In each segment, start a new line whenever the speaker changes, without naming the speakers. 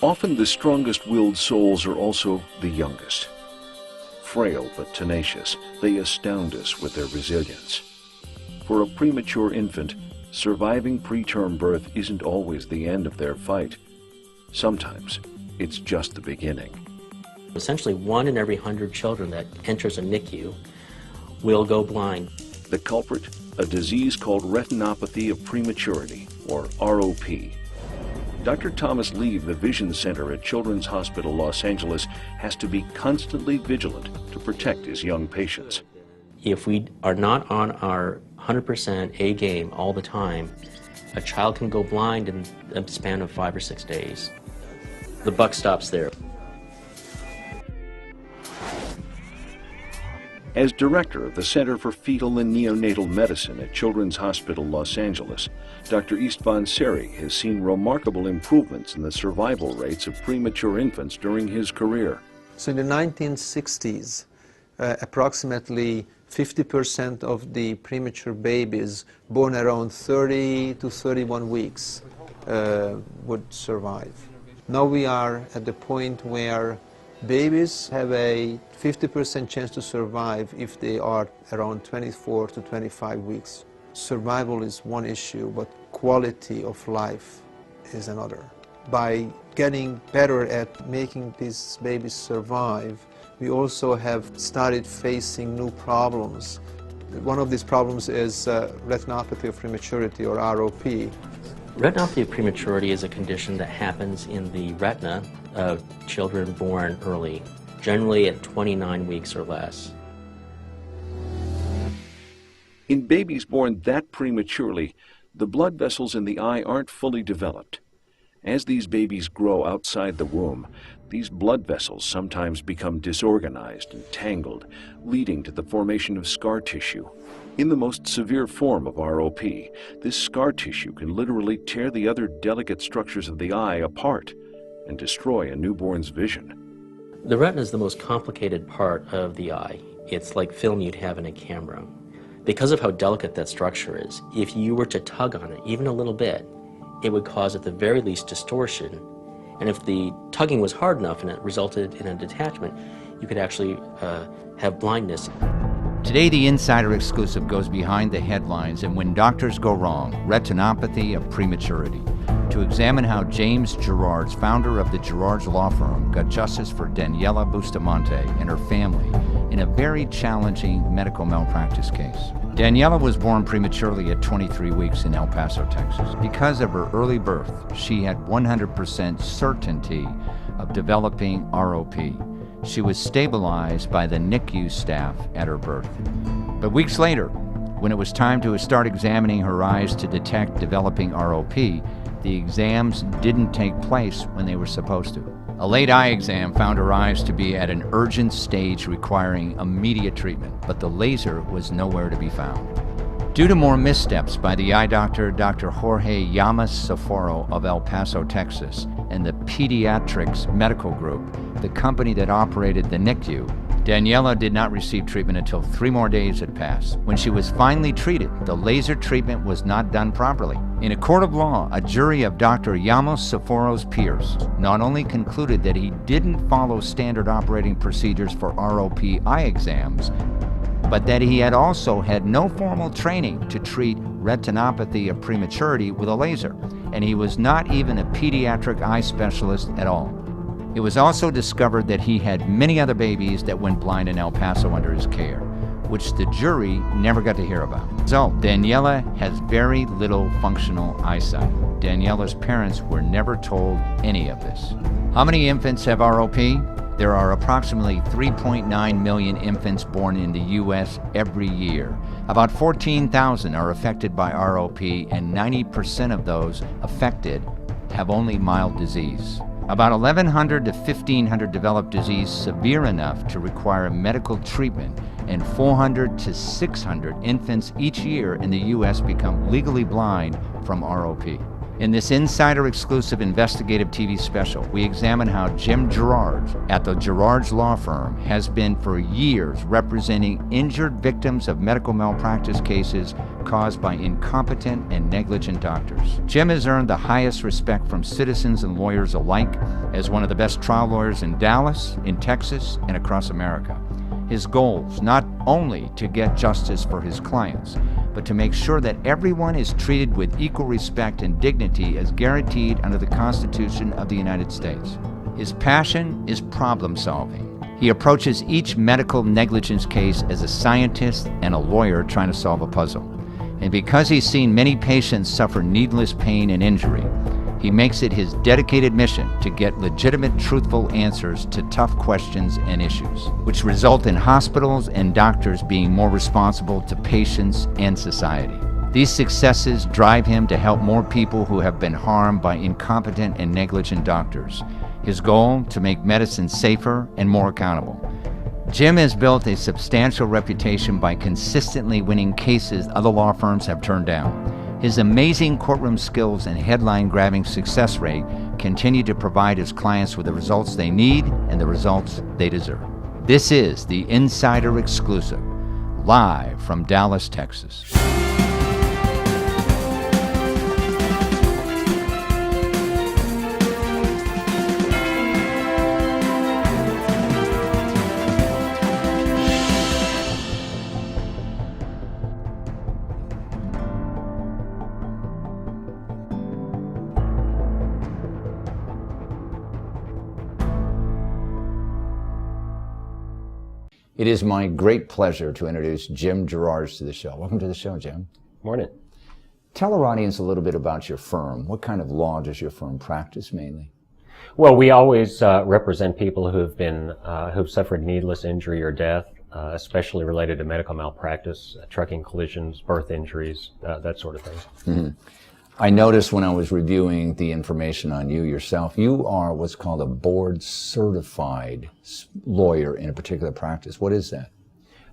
Often the strongest-willed souls are also the youngest. Frail but tenacious, they astound us with their resilience. For a premature infant, surviving preterm birth isn't always the end of their fight. Sometimes it's just the beginning.
Essentially, 1 in every 100 children that enters a NICU will go blind.
The culprit, a disease called retinopathy of prematurity, or ROP. Dr. Thomas Lee of the Vision Center at Children's Hospital Los Angeles has to be constantly vigilant to protect his young patients.
If we are not on our 100% A game all the time, a child can go blind in a span of 5 or 6 days. The buck stops there.
As director of the Center for Fetal and Neonatal Medicine at Children's Hospital Los Angeles, Dr. Istvan Seri has seen remarkable improvements in the survival rates of premature infants during his career.
So in the 1960s, approximately 50% of the premature babies born around 30 to 31 weeks would survive. Now we are at the point where babies have a 50% chance to survive if they are around 24 to 25 weeks. Survival is one issue, but quality of life is another. By getting better at making these babies survive, we also have started facing new problems. One of these problems is retinopathy of prematurity, or ROP.
Retinopathy of prematurity is a condition that happens in the retina of children born early, generally at 29 weeks or less.
In babies born that prematurely, the blood vessels in the eye aren't fully developed. As these babies grow outside the womb, these blood vessels sometimes become disorganized and tangled, leading to the formation of scar tissue. In the most severe form of ROP, this scar tissue can literally tear the other delicate structures of the eye apart and destroy a newborn's vision.
The retina is the most complicated part of the eye. It's like film you'd have in a camera. Because of how delicate that structure is, if you were to tug on it even a little bit, it would cause at the very least distortion. And if the tugging was hard enough and it resulted in a detachment, you could actually have blindness.
Today, the Insider Exclusive goes behind the headlines and when doctors go wrong, retinopathy of prematurity, to examine how James Gerards, founder of the Gerards Law Firm, got justice for Daniela Bustamante and her family in a very challenging medical malpractice case. Daniela was born prematurely at 23 weeks in El Paso, Texas. Because of her early birth, she had 100% certainty of developing ROP. She was stabilized by the NICU staff at her birth. But weeks later, when it was time to start examining her eyes to detect developing ROP, the exams didn't take place when they were supposed to. A late eye exam found her eyes to be at an urgent stage requiring immediate treatment, but the laser was nowhere to be found. Due to more missteps by the eye doctor, Dr. Jorge Llamas Soforo of El Paso, Texas, and the Pediatrics Medical Group, the company that operated the NICU, Daniela did not receive treatment until 3 more days had passed. When she was finally treated, the laser treatment was not done properly. In a court of law, a jury of Dr. Llamas Soforo's peers not only concluded that he didn't follow standard operating procedures for ROP eye exams, but that he had also had no formal training to treat retinopathy of prematurity with a laser, and he was not even a pediatric eye specialist at all. It was also discovered that he had many other babies that went blind in El Paso under his care, which the jury never got to hear about. So, Daniela has very little functional eyesight. Daniela's parents were never told any of this. How many infants have ROP? There are approximately 3.9 million infants born in the U.S. every year. About 14,000 are affected by ROP, and 90% of those affected have only mild disease. About 1,100 to 1,500 develop disease severe enough to require medical treatment, and 400 to 600 infants each year in the U.S. become legally blind from ROP. In this insider-exclusive investigative TV special, we examine how Jim Gerard at the Gerard's Law Firm has been for years representing injured victims of medical malpractice cases caused by incompetent and negligent doctors. Jim has earned the highest respect from citizens and lawyers alike as one of the best trial lawyers in Dallas, in Texas, and across America. His goals not only to get justice for his clients, but to make sure that everyone is treated with equal respect and dignity as guaranteed under the Constitution of the United States. His passion is problem solving. He approaches each medical negligence case as a scientist and a lawyer trying to solve a puzzle. And because he's seen many patients suffer needless pain and injury, he makes it his dedicated mission to get legitimate, truthful answers to tough questions and issues, which result in hospitals and doctors being more responsible to patients and society. These successes drive him to help more people who have been harmed by incompetent and negligent doctors. His goal, to make medicine safer and more accountable. Jim has built a substantial reputation by consistently winning cases other law firms have turned down. His amazing courtroom skills and headline-grabbing success rate continue to provide his clients with the results they need and the results they deserve. This is the Insider Exclusive, live from Dallas, Texas. It is my great pleasure to introduce Jim Gerard to the show. Welcome to the show, Jim.
Morning.
Tell our audience a little bit about your firm. What kind of law does your firm practice mainly?
Well, we always represent people who've suffered needless injury or death, especially related to medical malpractice, trucking collisions, birth injuries, that sort of thing.
Mm-hmm. I noticed when I was reviewing the information on you yourself, you are what's called a board-certified lawyer in a particular practice. What is that?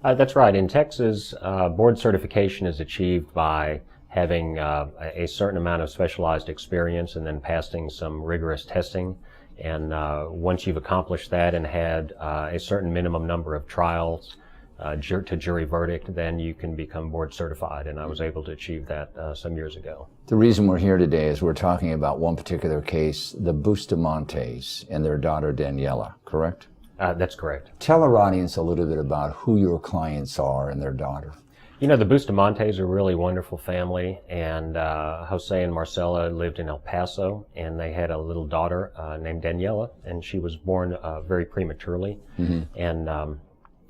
That's right. In Texas, board certification is achieved by having a certain amount of specialized experience and then passing some rigorous testing. And once you've accomplished that and had a certain minimum number of trials to jury verdict, then you can become board certified. And I was able to achieve that some years ago.
The reason we're here today is we're talking about one particular case, the Bustamantes and their daughter Daniela, correct?
That's correct.
Tell our audience a little bit about who your clients are and their daughter.
You know, the Bustamantes are a really wonderful family, and Jose and Marcela lived in El Paso, and they had a little daughter named Daniela, and she was born very prematurely. Mm-hmm.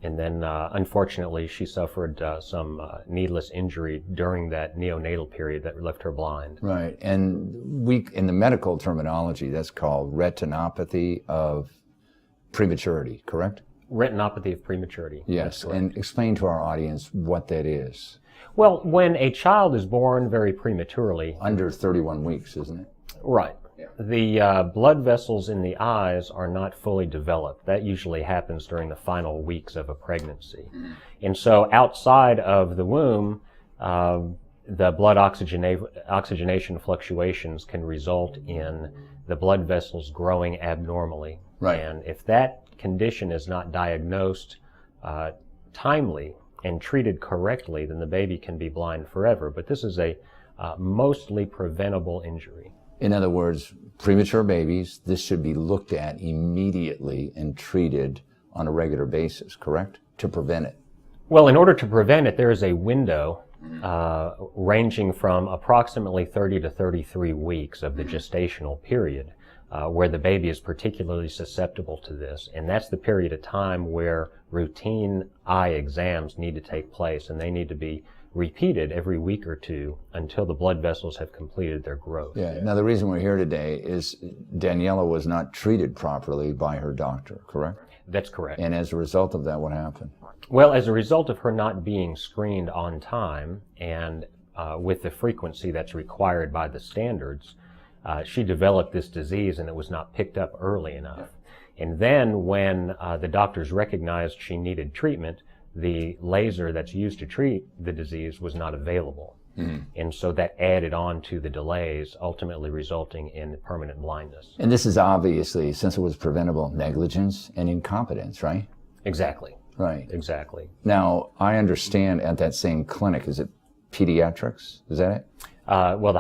And then, unfortunately, she suffered some needless injury during that neonatal period that left her blind.
Right, and in the medical terminology, that's called retinopathy of prematurity, correct?
Retinopathy of prematurity.
Yes, and explain to our audience what that is.
Well, when a child is born very prematurely...
Under 31 weeks, isn't it?
Right. The blood vessels in the eyes are not fully developed. That usually happens during the final weeks of a pregnancy. And so outside of the womb, the blood oxygenation fluctuations can result in the blood vessels growing abnormally.
Right.
And if that condition is not diagnosed timely and treated correctly, then the baby can be blind forever. But this is a mostly preventable injury.
In other words, premature babies, this should be looked at immediately and treated on a regular basis, correct? To prevent it.
Well, in order to prevent it, there is a window ranging from approximately 30 to 33 weeks of the gestational period where the baby is particularly susceptible to this. And that's the period of time where routine eye exams need to take place, and they need to be repeated every week or two until the blood vessels have completed their growth.
Yeah. Now, the reason we're here today is Daniela was not treated properly by her doctor, correct?
That's correct.
And as a result of that, what happened?
Well, as a result of her not being screened on time and with the frequency that's required by the standards, she developed this disease and it was not picked up early enough. And then when the doctors recognized she needed treatment, the laser that's used to treat the disease was not available. And so that added on to the delays, ultimately resulting in permanent blindness.
And this is obviously, since it was preventable, negligence and incompetence, right?
Exactly.
Right.
Exactly.
Now, I understand at that same clinic, is it pediatrics? Is that it?
Well, the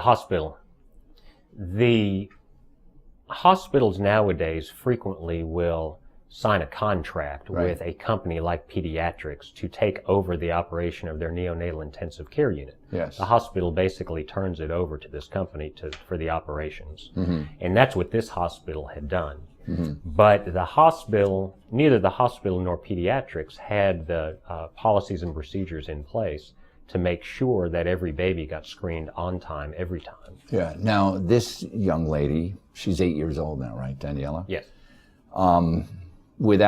hospitals nowadays frequently will sign a contract with a company like Pediatrics to take over the operation of their neonatal intensive care unit.
Yes.
The hospital basically turns it over to this company for the operations. And that's what this hospital had done. But the hospital, neither the hospital nor Pediatrics had the policies and procedures in place to make sure that every baby got screened on time every time.
Yeah. Now, this young lady, she's 8 years old now, right, Daniela?
Yes.
With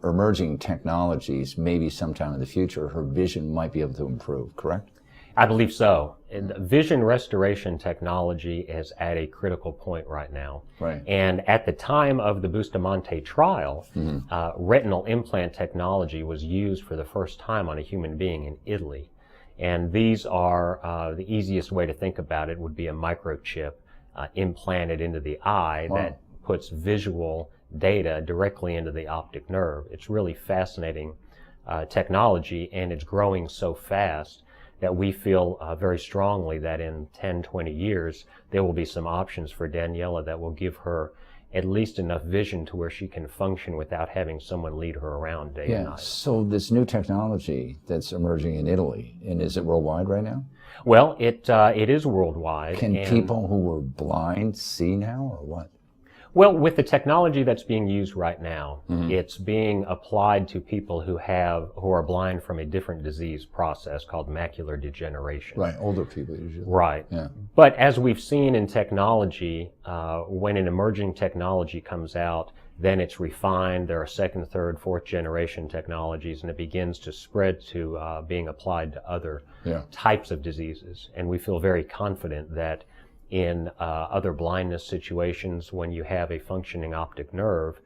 emerging technologies, maybe sometime in the future, her vision might be able to improve, correct?
I believe so. And vision restoration technology is at a critical point right now.
Right.
And at the time of the Bustamante trial, retinal implant technology was used for the first time on a human being in Italy. And these are, the easiest way to think about it would be a microchip implanted into the eye that puts visual data directly into the optic nerve. It's really fascinating technology, and it's growing so fast that we feel very strongly that in 10, 20 years, there will be some options for Daniela that will give her at least enough vision to where she can function without having someone lead her around day and night.
So this new technology that's emerging in Italy, and is it worldwide right now?
Well, it is worldwide.
Can people who were blind see now, or what?
Well, with the technology that's being used right now, it's being applied to people who are blind from a different disease process called macular degeneration.
Right, older people usually.
Right.
Yeah.
But as we've seen in technology, when an emerging technology comes out, then it's refined. There are second, third, fourth generation technologies, and it begins to spread to being applied to other types of diseases. And we feel very confident that in other blindness situations, when you have a functioning optic nerve,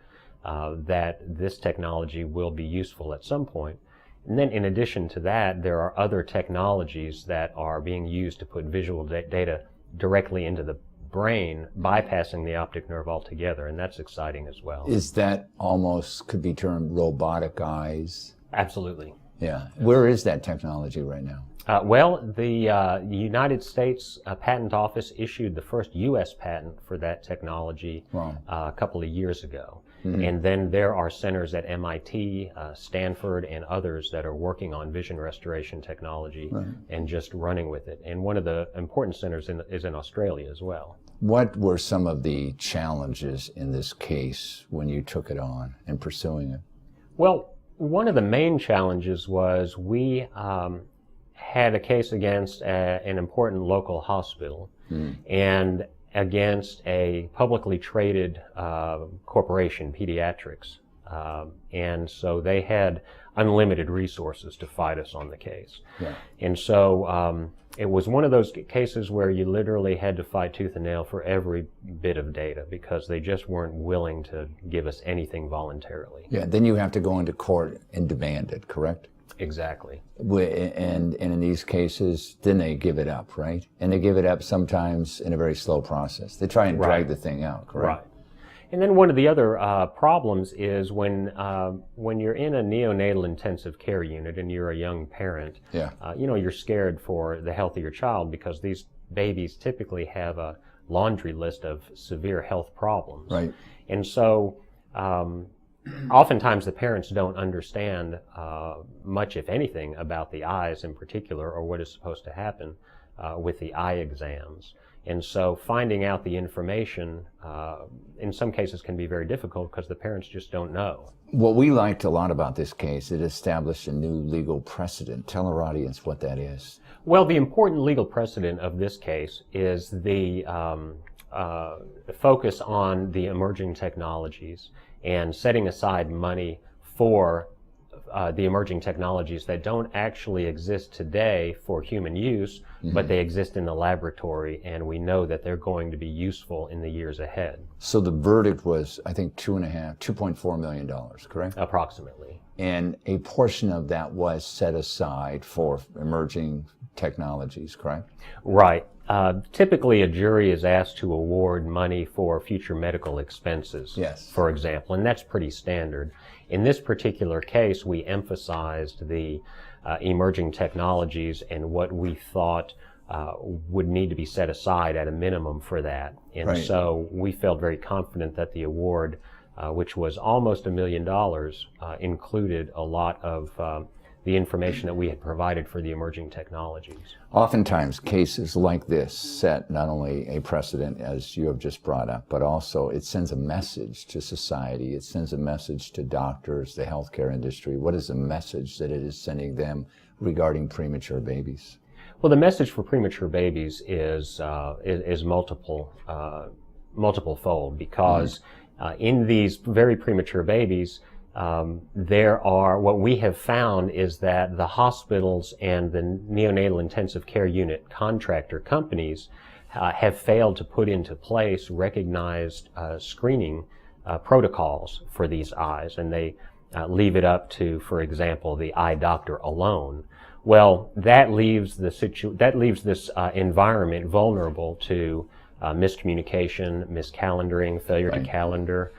that this technology will be useful at some point. And then in addition to that, there are other technologies that are being used to put visual data directly into the brain, bypassing the optic nerve altogether, and that's exciting as well.
Is that almost could be termed robotic eyes?
Absolutely.
Yeah. Where is that technology right now?
Well, the United States Patent Office issued the first U.S. patent for that technology a couple of years ago. And then there are centers at MIT, Stanford, and others that are working on vision restoration technology and just running with it. And one of the important centers is in Australia as well.
What were some of the challenges in this case when you took it on and pursuing it?
Well, one of the main challenges was we had a case against an important local hospital and against a publicly traded corporation, Pediatrics. And so they had unlimited resources to fight us on the case. And so it was one of those cases where you literally had to fight tooth and nail for every bit of data because they just weren't willing to give us anything voluntarily.
Yeah, then you have to go into court and demand it, correct?
Exactly.
And in these cases, then they give it up, right? And they give it up sometimes in a very slow process. They try and drag the thing out, correct?
Right. And then one of the other problems is when you're in a neonatal intensive care unit and you're a young parent, you're scared for the health of your child because these babies typically have a laundry list of severe health problems.
Right.
And so oftentimes the parents don't understand much, if anything, about the eyes in particular or what is supposed to happen with the eye exams. And so finding out the information in some cases can be very difficult because the parents just don't know.
What we liked a lot about this case, it established a new legal precedent. Tell our audience what that is.
Well, the important legal precedent of this case is the focus on the emerging technologies and setting aside money for the emerging technologies that don't actually exist today for human use, but they exist in the laboratory, and we know that they're going to be useful in the years ahead.
So the verdict was, I think, $2.4 million, correct?
Approximately.
and a portion of that was set aside for emerging technologies, correct?
Right. Typically, a jury is asked to award money for future medical expenses,
Yes.
for example, and that's pretty standard. In this particular case, we emphasized the emerging technologies and what we thought would need to be set aside at a minimum for that. And
Right.
so we felt very confident that the award, which was almost $1 million, included a lot of the information that we had provided for the emerging technologies.
Oftentimes, cases like this set not only a precedent, as you have just brought up, but also it sends a message to society. It sends a message to doctors, the healthcare industry. What is the message that it is sending them regarding premature babies?
Well, the message for premature babies is multiple fold, because in these very premature babies, what we have found is that the hospitals and the neonatal intensive care unit contractor companies have failed to put into place recognized screening protocols for these eyes, and they leave it up to, for example, the eye doctor alone. Well, that leaves this environment vulnerable to miscommunication, miscalendaring, failure to calendar.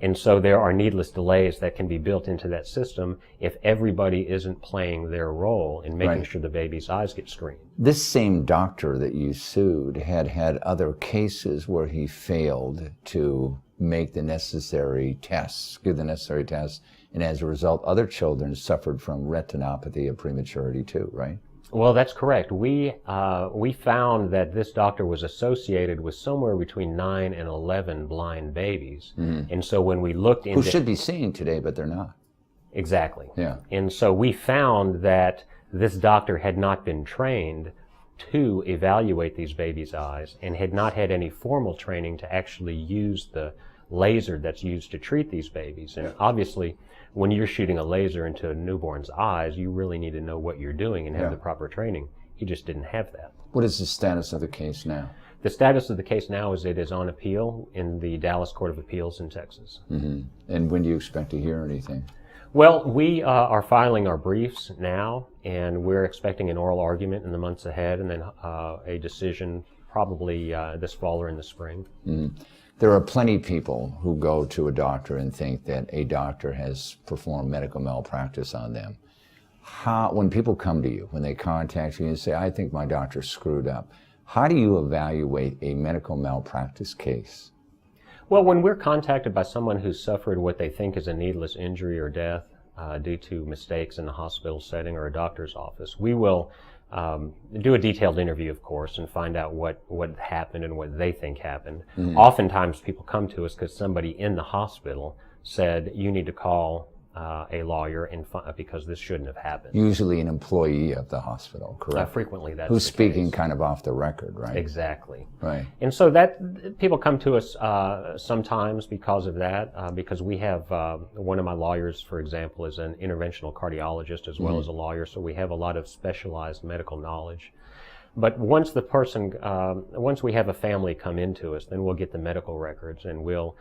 And so there are needless delays that can be built into that system if everybody isn't playing their role in making sure the baby's eyes get screened.
This same doctor that you sued had other cases where he failed to make the necessary tests, give the necessary tests, and as a result, other children suffered from retinopathy of prematurity too, right?
Well, that's correct. We found that this doctor was associated with somewhere between 9 and 11 blind babies. And so when we looked into...
Who should be seeing today, but they're not.
Exactly.
Yeah.
And so we found that this doctor had not been trained to evaluate these babies' eyes and had not had any formal training to actually use the laser that's used to treat these babies. And obviously, when you're shooting a laser into a newborn's eyes, you really need to know what you're doing and have the proper training. He just didn't have that.
What is the status of the case now?
The status of the case now is it is on appeal in the Dallas Court of Appeals in Texas.
And when do you expect to hear anything?
Well, we are filing our briefs now, and we're expecting an oral argument in the months ahead, and then a decision probably this fall or in the spring.
There are plenty of people who go to a doctor and think that a doctor has performed medical malpractice on them. When people come to you, when they contact you and say, I think my doctor screwed up, how do you evaluate a medical malpractice case?
Well, when we're contacted by someone who's suffered what they think is a needless injury or death due to mistakes in the hospital setting or a doctor's office, we will do a detailed interview, of course, and find out what happened and what they think happened. Oftentimes people come to us because somebody in the hospital said, you need to call a lawyer because this shouldn't have happened.
Usually an employee of the hospital, correct?
Frequently that's
who's
the
speaking
case.
kind of off the record, right?
Exactly.
Right.
And so that people come to us sometimes because of that, because we have one of my lawyers, for example, is an interventional cardiologist as well as a lawyer, so we have a lot of specialized medical knowledge. But once once we have a family come into us, then we'll get the medical records and we'll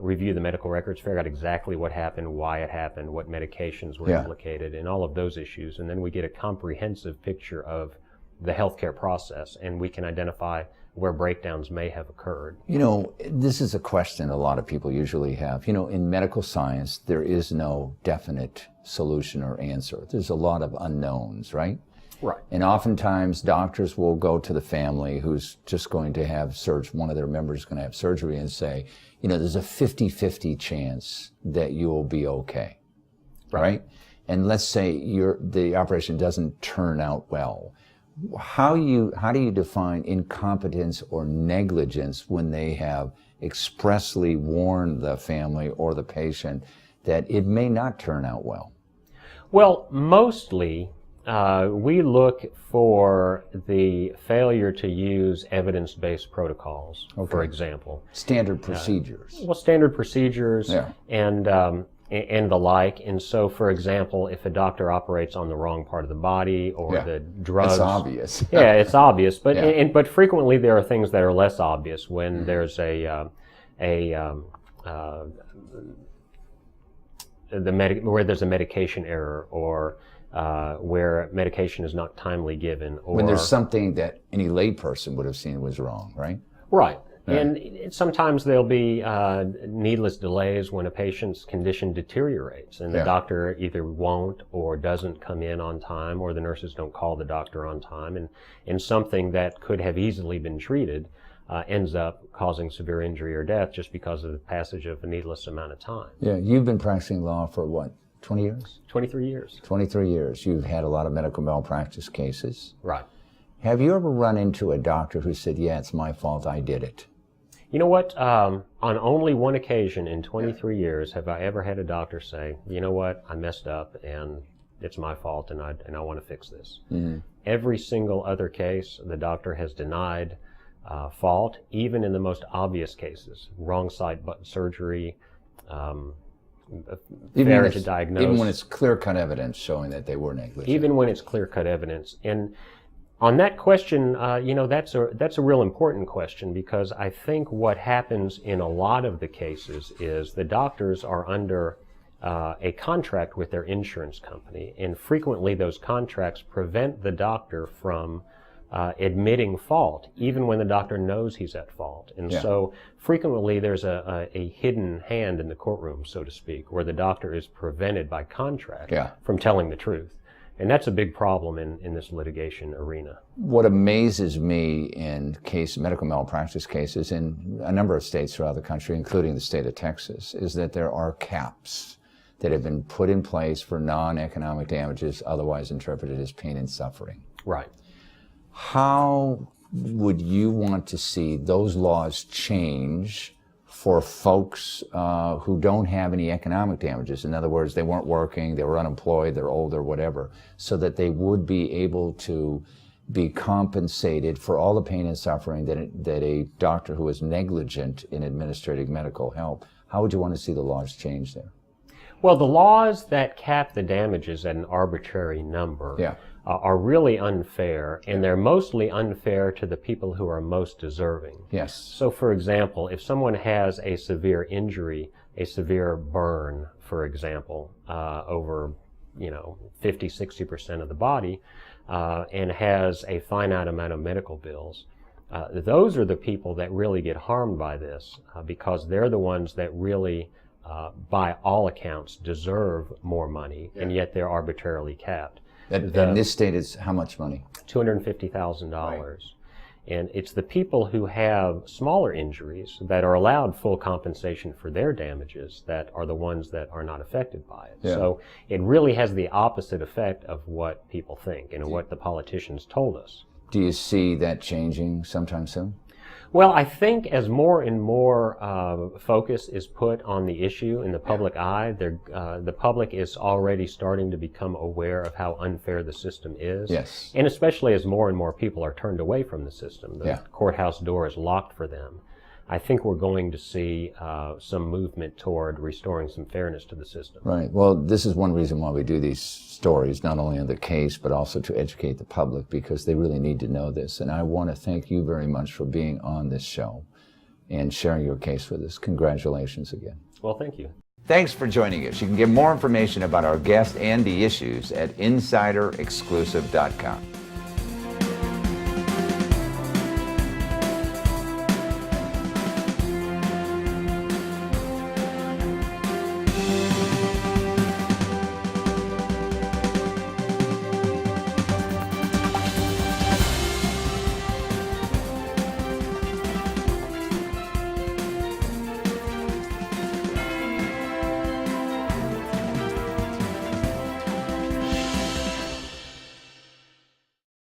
review the medical records, figure out exactly what happened, why it happened, what medications were implicated, and all of those issues. And then we get a comprehensive picture of the healthcare process, and we can identify where breakdowns may have occurred.
You know, this is a question a lot of people usually have. You know, in medical science, there is no definite solution or answer. There's a lot of unknowns, right?
Right.
And oftentimes doctors will go to the family who's just going to have one of their members is going to have surgery and say, you know, there's a 50-50 chance that you will be okay, right? And let's say the operation doesn't turn out well. How do you define incompetence or negligence when they have expressly warned the family or the patient that it may not turn out well?
Well, mostly we look for the failure to use evidence-based protocols, for example.
Standard procedures.
Well, standard procedures and the like. And so, for example, if a doctor operates on the wrong part of the body or the drugs...
It's obvious.
Yeah, it's obvious. But but frequently there are things that are less obvious when there's where there's a medication error, or where medication is not timely given, or
when there's something that any layperson would have seen was wrong, right?
Right.
Yeah.
And sometimes there'll be needless delays when a patient's condition deteriorates, and the doctor either won't or doesn't come in on time, or the nurses don't call the doctor on time, and something that could have easily been treated ends up causing severe injury or death just because of the passage of a needless amount of time.
Yeah, you've been practicing law for what, 20 years?
23 years.
23 years. You've had a lot of medical malpractice cases.
Right.
Have you ever run into a doctor who said, yeah, it's my fault, I did it?
You know what? On only one occasion in 23 years have I ever had a doctor say, you know what, I messed up and it's my fault and I want to fix this. Mm-hmm. Every single other case, the doctor has denied fault, even in the most obvious cases, wrong site button surgery, failure to diagnose.
Even when it's clear-cut evidence showing that they were negligent.
Even when it's clear-cut evidence. And on that question, that's a real important question, because I think what happens in a lot of the cases is the doctors are under a contract with their insurance company, and frequently those contracts prevent the doctor from admitting fault, even when the doctor knows he's at fault. And so frequently there's a hidden hand in the courtroom, so to speak, where the doctor is prevented by contract from telling the truth. And that's a big problem in this litigation arena.
What amazes me in medical malpractice cases in a number of states throughout the country, including the state of Texas, is that there are caps that have been put in place for non-economic damages, otherwise interpreted as pain and suffering.
Right.
How would you want to see those laws change for folks who don't have any economic damages? In other words, they weren't working, they were unemployed, they're old or whatever, so that they would be able to be compensated for all the pain and suffering that a doctor who is negligent in administrating medical help. How would you want to see the laws change there?
Well, the laws that cap the damages at an arbitrary number are really unfair, and they're mostly unfair to the people who are most deserving.
Yes.
So, for example, if someone has a severe injury, a severe burn, for example, over 50-60% of the body, and has a finite amount of medical bills, those are the people that really get harmed by this, because they're the ones that really, by all accounts, deserve more money, and yet they're arbitrarily capped.
And this state is how much money?
$250,000.
Right.
And it's the people who have smaller injuries that are allowed full compensation for their damages that are the ones that are not affected by it.
Yeah.
So it really has the opposite effect of what people think and what the politicians told us.
Do you see that changing sometime soon?
Well, I think as more and more focus is put on the issue in the public eye, the public is already starting to become aware of how unfair the system is.
Yes.
And especially as more and more people are turned away from the system, the courthouse door is locked for them. I think we're going to see some movement toward restoring some fairness to the system.
Right. Well, this is one reason why we do these stories, not only on the case, but also to educate the public, because they really need to know this. And I want to thank you very much for being on this show and sharing your case with us. Congratulations again.
Well, thank you.
Thanks for joining us. You can get more information about our guest and the issues at insiderexclusive.com.